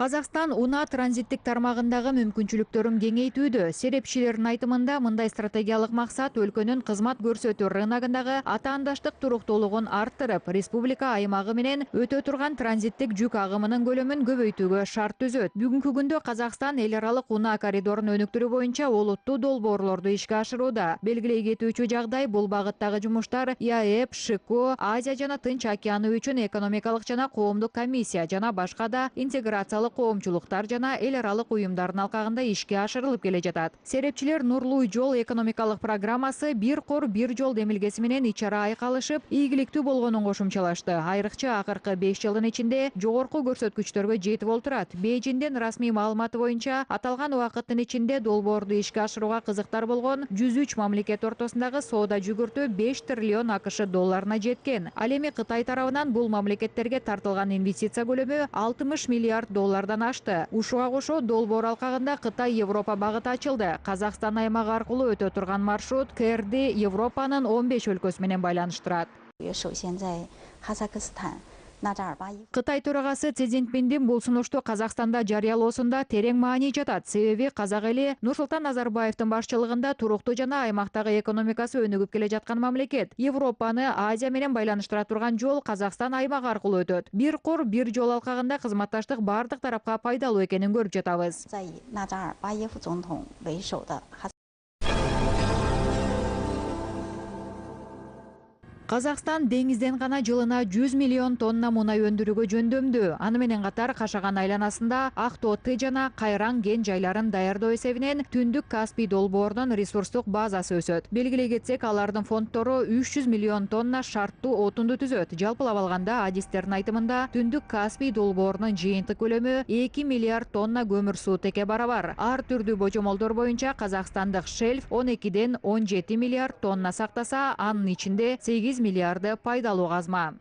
Қазақстан унаа транзиттик тармагындагы мүмкүнчүлүктөрүн кеңейтүүдө. Серепчилердин айтымында мындай стратегиялык максат өлкөнүн кызмат көрсөтүү рыногундагы атаандаштык туруктуулугун арттырып, республика аймагы менен өтө турган транзиттик жүк агымынын көлөмүн көбөйтүүгө шарт түзөт. Бүгүнкү күндө Казакстан эл аралык унаа коридорун өнүктүрүү боюнча олуттуу долбоорлорду ишке ашырууда. Белгилей кетүүчү жагдай бул багыттагы жумуштар ИАЭП, ШИКО, Азия жана Тынч океаны үчүн экономикалык жана коомдук комиссия жана башка да интеграциялык коомчулуктар жана эл аралык уюмдардын алкагында ишке ашырылып келе жатат. Серепчилер Нурлуу жол экономикалык программасы бир кор бир жол демилгеси менен ичара айкалышып, ийгиликтүү болгонун кошумчалашты. Айрыкча акыркы 5 жылдын ичинде жогорку көрсөткүчтөргө жетип олтурат. Бейжиңдин расмий маалыматы боюнча аталган убакыттын ичинде долбоорду ишке ашырууга кызыктар болгон 103 мамлекет ортосундагы соода жүгүртүү 5 триллион АКШ долларына жеткен. Ал эми Кытай тарабынан бул мамлекеттерге тартылган инвестиция көлөмү 60 миллиард доллардан ашты. Ушуга кошо долбоор алкагында Кытай Европа багыты ачылды. Казакстан аймагы аркылуу өтө турган маршрут КРди Европанын 15 өлкөсү менен байланыштырат. Кытай төрагасы Си Цзиньпиндин бул сунушту Казакстанда жарыялоосунда терең маани жатат. Себеби казак эли Нурсултан Назарбаевдин башчылыгында туруктуу жана аймактагы экономикасы өнүгүп келе жаткан мамлекет. Европаны Азия менен байланыштыра турган жол Казакстан аймагы аркылуу өтөт. Бир кор бир жол алкагында кызматташтык бардык тарапка пайдалуу экенин көрүп жатабыз. Казакстан деңизден гана жылына 100 миллион тонна мунай өндүрүүгө жөндөмдүү. Аны менен катар Кашаган айланасында Актоты жана Кайран кен жайларын даярдоо эсебинен Түндүк Каспий долбоорунун ресурстук базасы өсөт. Белгилей кетсек, алардын фондтору 300 миллион тонна шарттуу отунду түзөт. Жалпылап алганда, адистердин айтымында Түндүк Каспий долбоорунун жыйынтык көлөмү 2 миллиард тонна көмүр суутекке барабар. Ар түрдүү божомолдор боюнча казакстандык шельф 12ден 17 миллиард тонна сактаса, анын ичинде 8 миллиарды пайдалуу казма.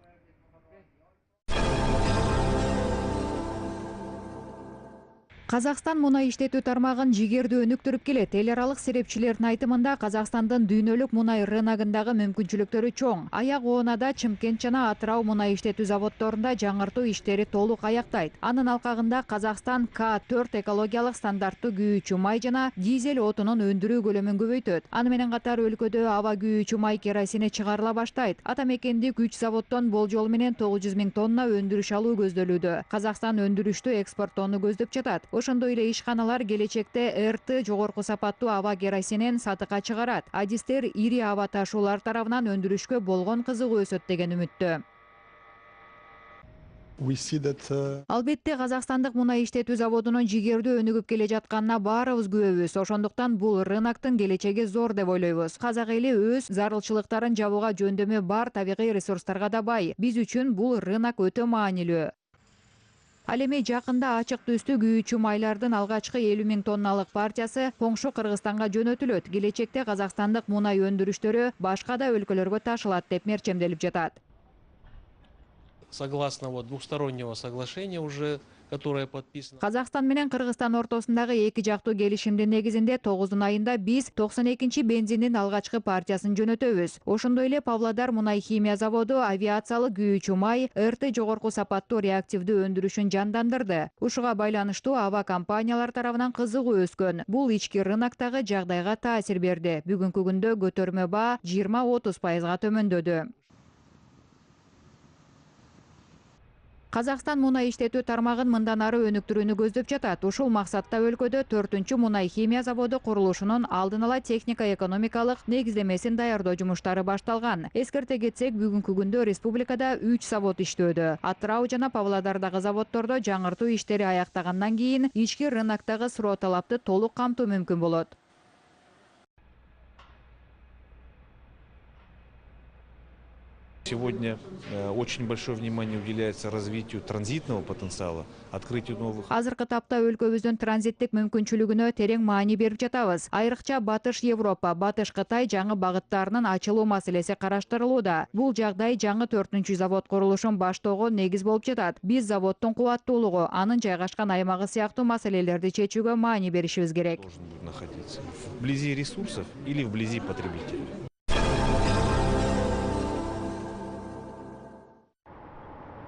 Казакстан мунай иштетүү тармагын жигердүү өнүктүрүп келет. Эл аралык серепчилердин айтымында Казакстандын дүйнөлүк мунай рыногундагы мүмкүнчүлүктөрү чоң. Аяк оонада Чымкент жана Атырау мунай иштетүү заводдорунда жаңыртуу иштери толук аяктайт. Анын алкагында Казакстан К4 экологиялык стандарттуу күйүүчү май жана дизель отунун өндүрүү көлөмүн көбөйтөт. Аны менен катар өлкөдө аба күйүүчү май керосини чыгарыла баштайт. Атамекендик 3 заводдон болжол менен 900 000 тонна өндүрүш алуу көздөлүүдө. Казакстан өндүрүштү экспорттоону көздөп жатат. Ошондой эле ишканалар келечекте РТ жогорку сапаттуу аба керосинин сатыкка чыгарат. Адистер ири аба ташуулар тарабынан өндүрүшкө болгон кызыгуу өсөт деген үмүттө. Албетте Казакстандык мунай иштетүү заводунун жигердүү өнүгүп келе жатканына баарыбыз күбөбүз. Ошондуктан бул рыноктун келечеги зор деп ойлойбуз. Казак эли өз зарылчылыктарын жабууга жөндөмү бар табигый ресурстарга да бай. Биз үчүн бул рынок өтө маанилүү. Ал эми жакында ачык түстүү күйүүчү майлардын алгачкы 50 000 тонналык партиясы коңшу Кыргызстанга жөнөтүлөт. Келечекте казакстандык мунай өндүрүштөрү башка да өлкөлөргө ташылат деп мерчемделип жатат. Согласно двухстороннего соглашения уже, которое подписано. Казакстан менен Кыргызстан ортосундагы эки жактуу келишимдин негизинде 9 айында биз 92 бензиндин алгачкы партиясын жөнөтөбүз. Ошондой эле Павлодар мунай химия заводу авиациялык күйүүчү май РТ жогорку сапаттуу реактивдүү өндүрүшүн жандандырды. Ушуга байланыштуу аба компаниялар тарабынан кызыгуу өскөн. Бул ички рыноктогу жагдайга таасир берди. Бүгүнкү күндө көтөрмө баа 20–30% төмөндөдү. Казакстан мунай иштетүү тармагын мындан ары өнүктүрүүнү көздөп жатат. Ушул максатта өлкөдө 4-чү мунай химия заводу курулушунун алдын ала техника-экономикалык негиздемесин даярдоо жумуштары башталган. Эскерте кетсек, бүгүнкү күндө республикада 3 завод иштөөдө. Атырау жана Павлодардагы заводдордо жаңыртуу иштери аяктагандан кийин ички рыноктогу суроо талапты толук камтуу мүмкүн болот. Сегодня очень большое внимание уделяется развитию транзитного потенциала, открытию новых. Азыркы тапта өлкөбүздүн транзиттик мүмкүнчүлүгүнө терең маани берип жатабыз. Айрыкча Батыш Европа, Батыш Кытай жаңы багыттарынын ачылуу маселеси караштырылууда. Бул жагдай жаңы 4-чү завод курулушун баштоого негиз болуп жатат. Биз заводдун кубаттуулугу, анын жайгашкан аймагы сыяктуу маселелерди чечүүгө маани беришибиз керек. Должен находиться вблизи ресурсов или вблизи потребителей.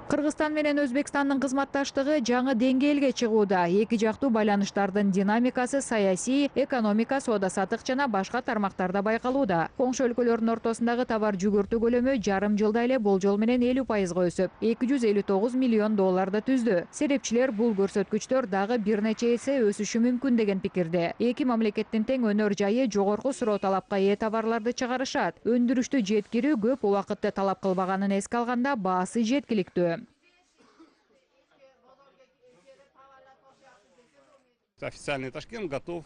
Кыргызстан менен Өзбекстандын кызматташтыгы жаңы деңгээлге чыгууда. Эки жактуу байланыштардын динамикасы саясий, экономика, соода-саттык жана башка тармактарда байкалууда. Коңшу өлкөлөрдүн ортосундагы товар жүгүртүү көлөмү жарым жылда эле болжол менен 50%га өсүп, 259 миллион долларды түздү. Серепчилер бул көрсөткүчтөр дагы бир нече эсе өсүшү мүмкүн деген пикирде. Эки мамлекеттин тең өнөр жайы жогорку суроо талапка ээ товарларды чыгарышат. Өндүрүштү жеткирүү көп убакытты талап кылбаганын эске алганда баасы жеткиликтүү. Официальный Ташкент готов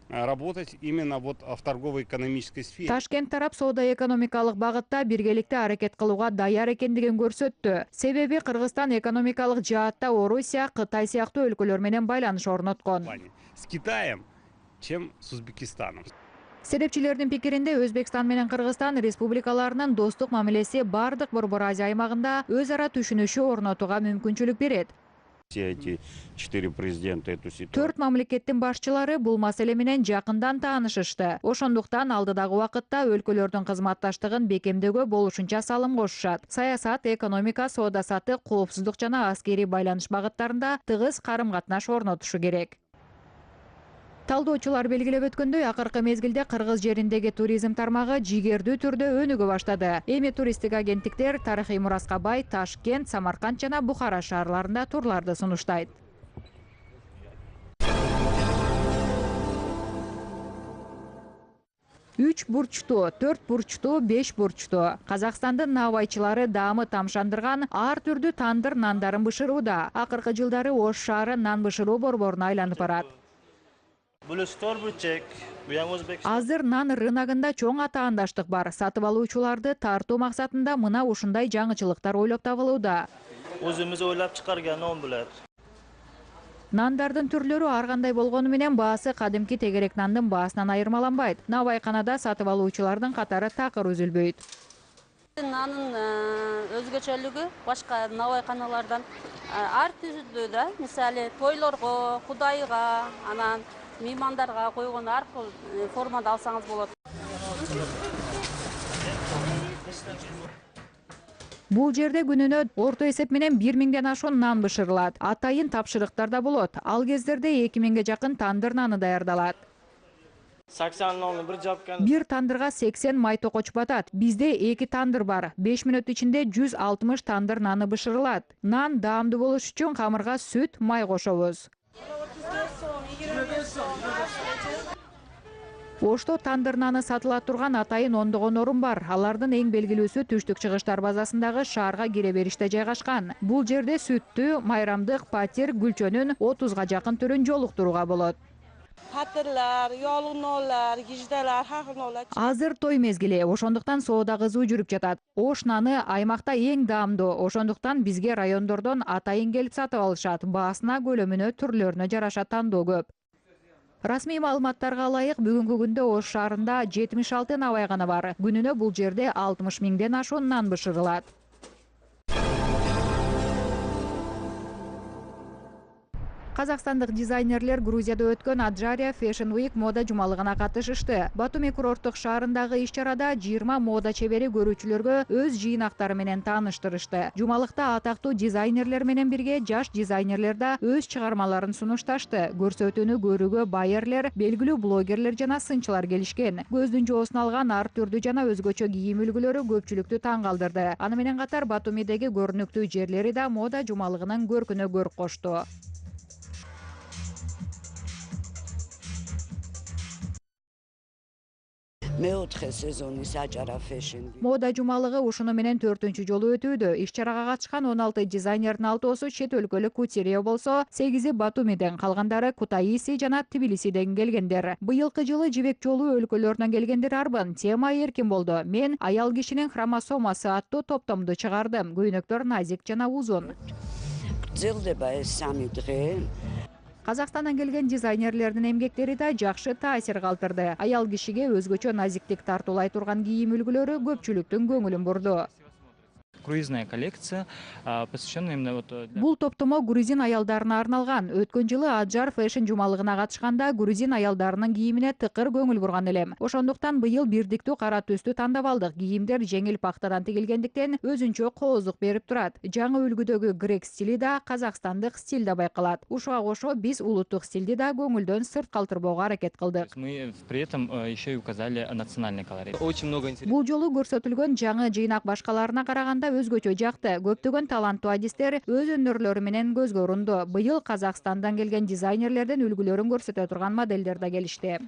работать именно вот в торгово-экономической сфере. Ташкент тарап соода-экономикалык багытта биргеликте аракет кылууга даяр экендигин көрсөттү. Себеби Кыргызстан экономикалык жаатта Орусия, Кытай сыяктуу өлкөлөр менен байланыш орноткон. С Китаем, чем с Узбекистаном. Серепчилердин пикиринде Өзбекстан менен Кыргызстан республикаларынын достук мамилеси бардык Борбор Азия аймагында өз ара түшүнүшү орнотууга мүмкүнчүлүк берет. Все эти 4 президента эту ситуацию. 4 мамлекеттин башчылары бул маселе менен жакындан таанышышты. Ошондуктан алдыдагы убакытта өлкөлөрдүн кызматташтыгын бекемдөөгө болушунча салым кошушат. Саясат, экономика, соода-саттык, коопсуздук жана аскерий байланыш багыттарында тыгыз карым-катнаш орнотушу керек. Талдоочулар белгилеп өткөндөй, акыркы мезгилде кыргыз жериндеги туризм тармагы жигердүү түрдө өнүгө баштады. Эми туристтик агенттиктер тарыхый мураска бай Ташкент, Самарканд жана Бухара шаарларында турларды сунуштайт. 3 бурчтуу, 4 бурчтуу, 5 бурчтуу. Казакстандын наабайчылары даамы тамшандырган ар түрдүү тандыр нандарын бышырууда. Акыркы жылдары Ош шаары нан бышыруу борборуна айланып барат. Азыр нан рыногунда чоң атаандаштык бар. Сатып алуучуларды тартуу максатында мына ушундай жаңычылыктар ойлоп табылууда. Өзүмүз ойлоп чыгарган он билет. Нандардын түрлөрү ар кандай болгону менен баасы кадимки тегерек нандын баасынан айырмаланбайт. Наабайканада сатып алуучулардын катары такыр үзүлбөйт. Нанын өзгөчөлүгү башка наабайканалардан ар түрдүү да. Мисалы тойлорго, кудайга, анан меймандарга койгон ар кыл формада алсаңыз болот. Бул жерде күнүнө орто эсеп менен 1000ден ашуун нан бышырылат. Атайын тапшырыктар да болот. Ал кездерде 2000ге жакын тандыр наны даярдалат. 80 нанны бир жапкан. Бир тандырга 80 май токоч батат. Бизде 2 тандыр бар. 5 мүнөт ичинде 160 тандыр наны бышырылат. Нан даамдуу болуш үчүн камырга сүт, май кошобуз. Ошто тандыр наны сатыла турган атайын ондогон орун бар. Алардын эң белгилүүсү түштүк чыгыштар базасындагы шаарга кире бериште жайгашкан. Бул жерде сүттү, майрамдык, патир, гүлчөнүн 30га жакын түрүн жолуктурууга болот. Патырлар, ялгынолар, гиждалар, хахынолар. Азыр той мезгили, ошондуктан соода кызуу жүрүп жатат. Ош наны аймакта эң даамдуу, ошондуктан бизге райондордон атайын келип сатып алышат. Баасына, көлөмүнө, түрлөрүнө жараша тандоо көп. Расмий маалыматтарга ылайык, бүгүнкү күндө Ош шаарында 76 наабайкана бар. Күнүнө бул жерде 60 000ден ашуун нан бышырылат. Казакстандык дизайнерлер Грузияда өткөн Аджария Fashion Week мода жумалыгына катышышты. Батуми курорттук шаарындагы иш-чарада 20 мода чебери көрүүчүлөргө өз жыйнактары менен тааныштырышты. Жумалыкта атактуу дизайнерлер менен бирге жаш дизайнерлер да өз чыгармаларын сунушташты. Көрсөтүүнү көрүүгө байерлер, белгилүү блогерлер жана сынчылар келишкен. Көздүн жоосун алган ар түрдүү жана өзгөчө кийим үлгүлөрү көпчүлүктү таң калтырды. Аны менен катар Батумидеги көрүнүктүү жерлери да мода жумалыгынын көркүнө көрк кошту. Мода жумалыгы ушуну менен 4-чү жолу өтүүдө. Иш-чарага катышкан 16 дизайнердин 6-су чет өлкөлүк кутюрье болсо, 8-и Батумиден, калгандары Кутаиси жана Тбилисиден келгендер. Быйылкы жылы жибек жолу өлкөлөрүнөн келгендер арбын. Тема эркин болду. Мен аял кишинин хромосомасы аттуу топтомду чыгардым. Көйнөктөр назик жана узун. Казакстандан келген дизайнерлердин эмгектери да жакшы таасир калтырды. Аял кишиге өзгөчө назиктик тартуулай турган кийим үлгүлөрү көпчүлүктүн көңүлүн бурду. круизная коллекция, посвященная именно вот для... Бул топтомо грузин аялдарына арналган. Өткөн жылы Аджар фэшн жумалыгына катышканда грузин аялдарынын кийимине тыкыр көңүл бурган элем. Ошондуктан быйыл бирдиктүү кара түстү тандап алдык. Кийимдер жеңил пахтадан тигилгендиктен өзүнчө коозук берип турат. Жаңы үлгүдөгү грек стили да казакстандык стиль да байкалат. Ушуга кошо биз улуттук стилди да көңүлдөн сырт калтырбоого аракет кылдык. Мы при этом еще и указали национальный колорит. Очень много интересного. Бул жолу көрсөтүлгөн жаңы жыйнак башкаларына караганда өзгөчө жакты. Көптөгөн таланттуу адистер өз өнөрлөрү менен көзгө урунду. Быйыл Казакстандан келген дизайнерлердин үлгүлөрүн көрсөтө турган моделдер да келишти.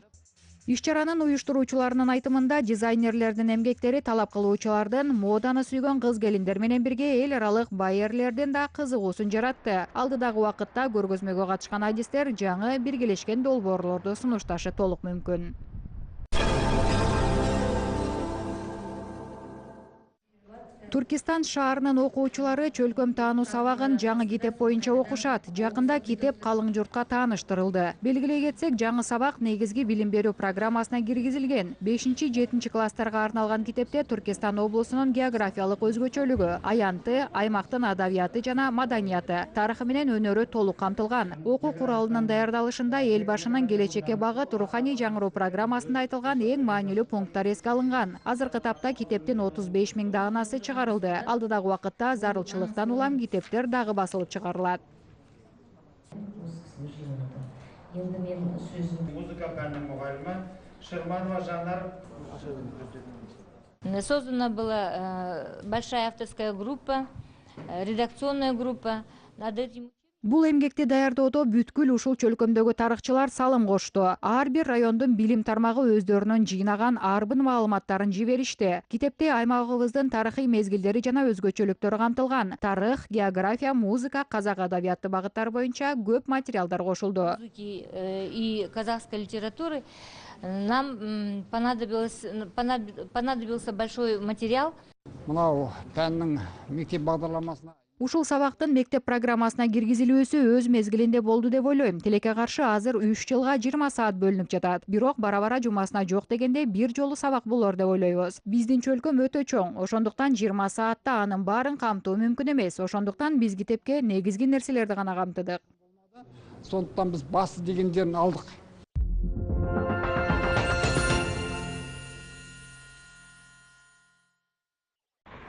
Иш-чаранын уюштуруучуларынын айтымында дизайнерлердин эмгектери талап кылуучулардын моданы сүйгөн кыз келиндер менен бирге эл аралык байерлердин да кызыгуусун жаратты. Алдыдагы убакытта көргөзмөгө катышкан адистер жаңы биргелешкен долбоорлорду сунушташы толук мүмкүн. Туркистан шаарынын окуучулары чөлкөм таануу сабагын жаңы китеп боюнча окушат. Жакында китеп калың журтка тааныштырылды. Белгилей кетсек, жаңы сабак негизги билим берүү программасына киргизилген. 5-7 класстарга арналган китепте Туркестан облусунун географиялык өзгөчөлүгү, аянты, аймактын адабияты жана маданияты, тарыхы менен өнөрү толук камтылган. Окуу куралынын даярдалышында эл башынын келечекке багыт руханий жаңыруу программасында айтылган эң маанилүү пункттар эске алынган. Азыркы тапта китептин 35 000 даанасы чыгарылды. Алдыдагы убакытта зарылчылыктан улам китептер дагы басылып чыгарылат. Музыка пәнінің мұғалімі Шерманова Жанар. Создана была большая авторская группа, редакционная группа. Над этим... Бул эмгекти даярдоодо бүткүл ушул чөлкөмдөгү тарыхчылар салым кошту. Ар бир райондун билим тармагы өздөрүнүн жыйнаган арбын маалыматтарын жиберишти. Китепте аймагыбыздын тарыхый мезгилдери жана өзгөчөлүктөрү камтылган. Тарых, география, музыка, казак адабияты багыттары боюнча көп материалдар кошулду. И казахской литературы нам понадобился большой материал. Мынау пәннің мектеп бағдарламасына Ушул сабактын мектеп программасына киргизилүүсү өз мезгилинде болду деп ойлойм. Тилекке каршы азыр 3 жылга 20 саат бөлүнүп жатат. Бирок бара-бара жумасына жок дегенде бир жолу сабак болор деп ойлойбуз. Биздин чөлкөм өтө чоң, ошондуктан 20 саатта анын баарын камтуу мүмкүн эмес. Ошондуктан биз китепке негизги нерселерди гана камтыдык. Сондуктан биз басты дегендерин алдык.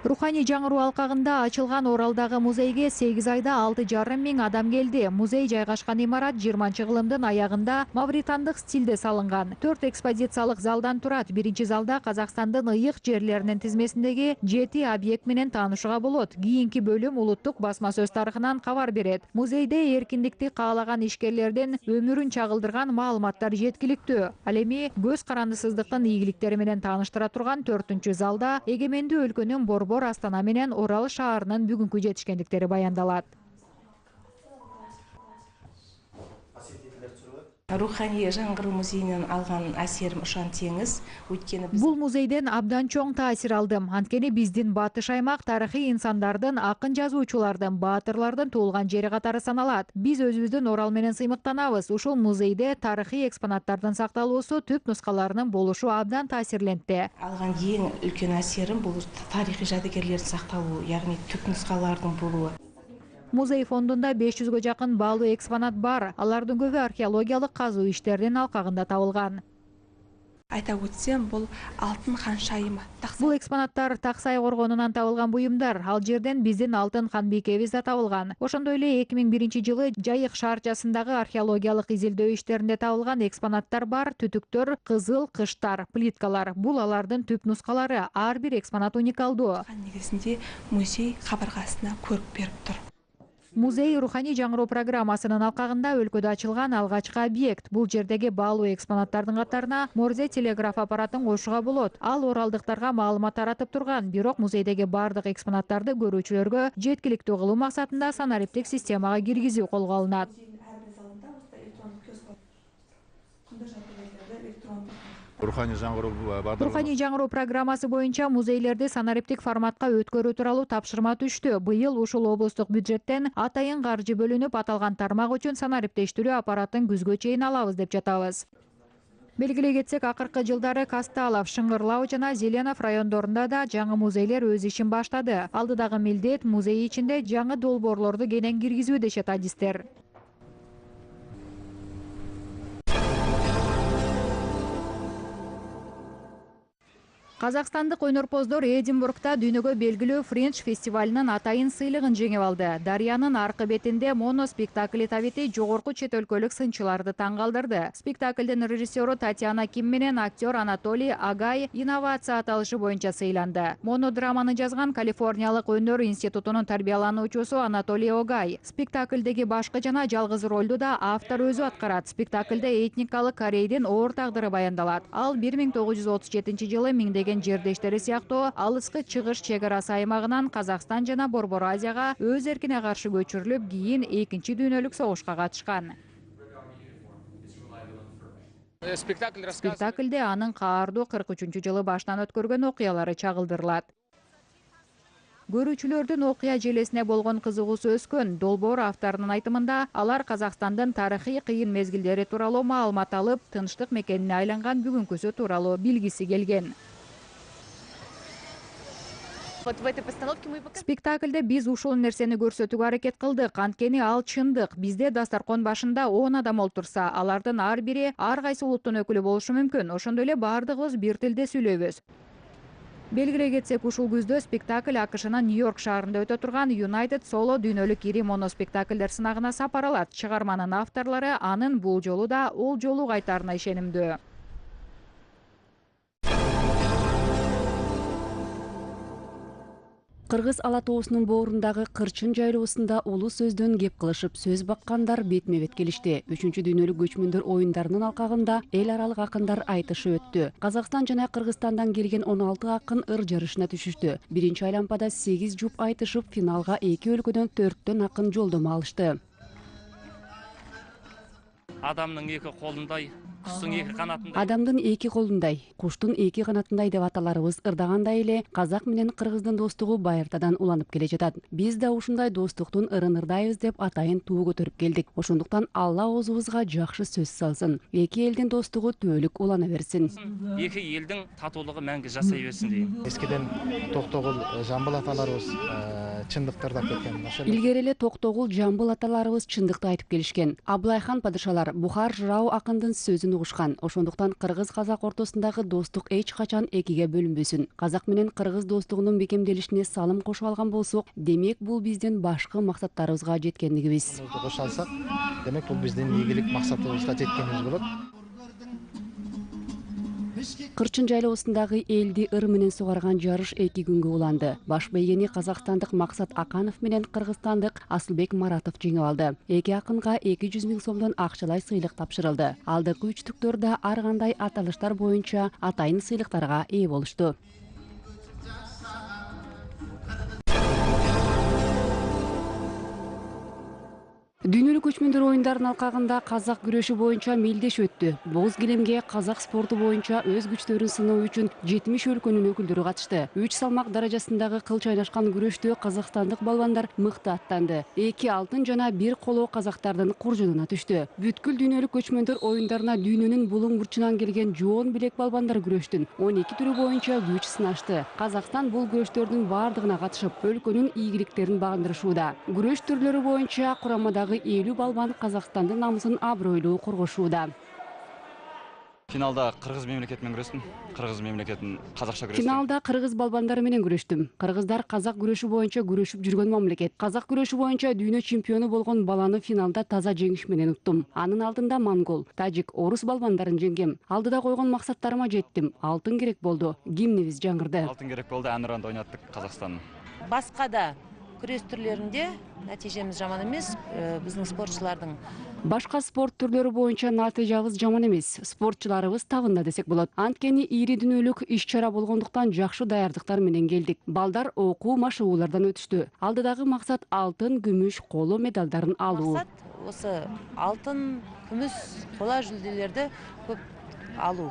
Руханий жаңыруу алкагында ачылган Оралдагы музейге 8 айда 6,5 миң адам келди. Музей жайгашкан имарат 20-кылымдын аягында мавритандык стилде салынган. 4 экспозициялык залдан турат. Биринчи залда Казакстандын ыйык жерлеринин тизмесиндеги 7 объект менен таанышууга болот. Кийинки бөлүм улуттук басма сөз тарыхынан кабар берет. Музейде эркиндикти каалаган ишкерлердин өмүрүн чагылдырган маалыматтар жеткиликтүү. Ал эми көз карандысыздыктын ийгиликтери менен тааныштыра турган 4-залда эгемендүү өлкөнүн Борбор Астана менен Орал шаарынын бүгүнкү жетишкендиктери баяндалат. Руханий жаңғыруу музейинен алган асерим ушан теңиз. Бул музейден абдан чоң таасир алдым. Анткени биздин батыш аймак тарыхый инсандардын, акын жазуучулардын, баатырлардын туулган жери катары саналат. Биз өзүбүздүн Орал менен сыймыктанабыз. Ушул музейде тарыхый экспонаттардын сакталуусу, түп нускаларынын болушу абдан таасирленди. Алган эң үлкөн асерим бул тарыхый жадыгерлердин сакталуу, ягни түп нускалардын болуу. Музей фондунда 500-гө жакын баалуу экспонат бар. Алардын көбү археологиялык казуу иштеринин алкагында табылган. Айта өтсем, бул алтын хан шайымы. Бул экспонаттар Таксай коргонунан табылган буюмдар. Ал жерден биздин алтын хан бийкебиз да табылган. Ошондой эле 2001-жылы Жайык шаарчасындагы археологиялык изилдөө иштеринде табылган экспонаттар бар. Түтүктөр, кызыл кыштар, плиткалар. Бул алардын түп нускалары. Ар бир экспонат уникалдуу. Негизинде музей кабыргасына көрүп берип тур. Музей руханий жаңыруу программасынын алкагында өлкөдө ачылган алгачкы объект. Бул жердеги баалуу экспонаттардын катарына Морзе телеграф аппаратын кошууга болот. Ал оралдыктарга маалымат таратып турган. Бирок музейдеги бардык экспонаттарды көрүүчүлөргө жеткиликтүү кылуу максатында санариптик системага киргизүү колго алынат. Руханий жаңыруу программасы боюнча музейлерди санариптик форматка өткөрүү тууралуу тапшырма түштү. Быйыл ушул облустук бюджеттен атайын каржы бөлүнүп, аталган тармак үчүн санариптештирүү аппаратын күзгө чейин алабыз деп жатабыз. Белгилей кетсек, акыркы жылдары Касталов, Шыңгырлау жана Зеленов райондорунда да жаңы музейлер өз ишин баштады. Алдыдагы милдет музей ичинде жаңы долбоорлорду кенен киргизүү дешет адистер. Казакстандык өнөрпоздор Эдинбургда дүйнөгө белгилүү Френч фестивалынын атайын сыйлыгын жеңип алды. Дарыянын аркы бетинде моноспектакль табити жогорку чет өлкөлүк сынчыларды таң калтырды. Спектаклдин режиссеру Татьяна Ким менен актер Анатолий Агай инновация аталышы боюнча сыйланды. Монодраманы жазган Калифорниялык өнөр институтунун тарбиялануучусу Анатолий Агай. Спектаклдеги башкы жана жалгыз ролду да автор өзү аткарат. Спектаклде этникалык Корейдин оор тагдыры баяндалат. Ал 1937 жылы жердештери сыяктуу алыскы чыгыш чек арасы аймагынан Казакстан жана Борбор Азияга өз эркине каршы көчүрүлүп, кийин экинчи дүйнөлүк согушка катышкан. Спектаклде анын каардуу 43-жылы баштан өткөргөн окуялары чагылдырылат. Көрүүчүлөрдүн окуя желесине болгон кызыгуусу өскөн. Долбоор авторунун айтымында, алар Казакстандын тарыхый кыйын мезгилдери тууралуу маалымат алып, тынчтык мекенине айланган бүгүнкүсү тууралуу билгиси келген. Спектаклде биз ушул нерсени көрсөтүүгө аракет кылдык. Анткени ал чындык. Бизде дастаркон башында 10 адам олтурса, алардын ар бири ар кайсы улуттун өкүлү болушу мүмкүн. Ошондой эле бардыгыбыз бир тилде сүйлөйбүз. Белгилей кетсек, ушул күздө спектакль АКШнын Нью-Йорк шаарында өтө турган United Solo дүйнөлүк ири моноспектакльдер сынагына сапар алат. Чыгарманын авторлору анын бул жолу да ол жолу кайтарына ишенимдүү. Кыргыз ала тоосунун боорундагы Кырчын жайлоосунда улуу сөздөн кеп кылышып сөз баккандар бетме-бет келишти. 3-дүйнөлүк көчмөндөр оюндарынын алкагында эл аралык акындар айтышы өттү. Казакстан жана Кыргызстандан келген 16 акын ыр жарышына түшүштү. Биринчи айлампада 8 жуп айтышып, финалга 2 өлкөдөн 4 акын жолдомо алышты. Адамдын эки колундай, куштун эки канатындай. Адамдын эки колундай, куштун эки канатындай деп аталарыбыз ырдагандай эле казак менен кыргыздын достугу байыртадан уланып келе жатат. Биз да ушундай достуктун ырын ырдайбыз деп атайын туу көтөрүп келдик. Ошондуктан Алла оозубузга жакшы сөз салсын. Эки элдин достугу түбөлүк улана берсин. Эки элдин татуулугу мәңгі жасай берсин дейм. Эскиден Токтогул, Жамбыл аталарыбыз чындыкты ырдап кеткен. Илгери эле Токтогул, Жамбыл аталарыбыз чындыкты айтып келишкен. Абылайхан падышалар Бухар Жырау акындын сөзүн угушкан. Ошондуктан кыргыз-казак ортосундагы достук эч качан экиге бөлүнбөсүн. Казак менен кыргыз достугунун бекемделишине салым кошуп алган болсок, демек бул биздин башкы максаттарыбызга жеткендигибиз. Кошо алсак, демек бул биздин ийгилик максатыбызга жеткенибиз болот. Кырчын жайлоосундагы элди ыр менен сугарган жарыш 2 күнгө уланды. Баш бейгени казакстандык Максат Аканов менен кыргызстандык Асылбек Маратов жеңип алды. Эки акынга 200 000 сомдон акчалай сыйлык тапшырылды. Алдыңкы үчтүктөр да ар кандай аталыштар боюнча атайын сыйлыктарга ээ болушту. Дүйнөлүк көчмөндөр оюндарынын алкагында казак күрөшү боюнча мелдеш өттү. Боз килемге казак спорту боюнча өз күчтөрүн сыноо үчүн 70 өлкөнүн өкүлдөрү катышты. 3 салмак даражасындагы кыл чайнашкан күрөштө казакстандык балбандар мыкты аттанды. 2 алтын жана 1 коло казактардын куржунуна түштү. Бүткүл дүйнөлүк көчмөндөр оюндарына дүйнөнүн булуң бурчунан келген жоон билек балбандар күрөштүн 12 түрү боюнча күч сынашты. Казакстан бул күрөштөрдүн бардыгына катышып, өлкөнүн ийгиликтерин багындырышууда. Күрөш түрлөрү боюнча курамадагы 50 балбан Казакстандын намысын абройлуу коргошууда. Финалда кыргыз мемлекети менен күрөштүм. Кыргыз мемлекетин казакча күрөштүм. Финалда кыргыз балбандары менен күрөштүм. Кыргыздар казак күрөшү боюнча күрөшүп жүргөн мамлекет. Казак күрөшү боюнча дүйнө чемпиону болгон баланы финалда таза жеңиш менен уттум. Анын алдында монгол, тажик, орус балбандарын жеңгем. Алдыда койгон максаттарыма жеттим. Алтын керек болду. Гимнибиз жаңырды. Алтын керек болду, әнұранда ойнаттык Казакстан. Басқа да күрес түрлеринде натижемиз жаман эмес. Биздин спортчулардын башка спорт түрлөрү боюнча натыйжабыз жаман эмес. Спортчуларыбыз табында десек болот. Анткени ири дүнөлүк иш-чара болгондуктан жакшы даярдыктар менен келдик. Балдар окуу машыгуулардан өтүштү. Алдыдагы максат алтын, күмүш, коло медалдарын алуу. Максат осы алтын, күмүс, коло жүлделерди көп алуу.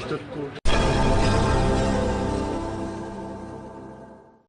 3-4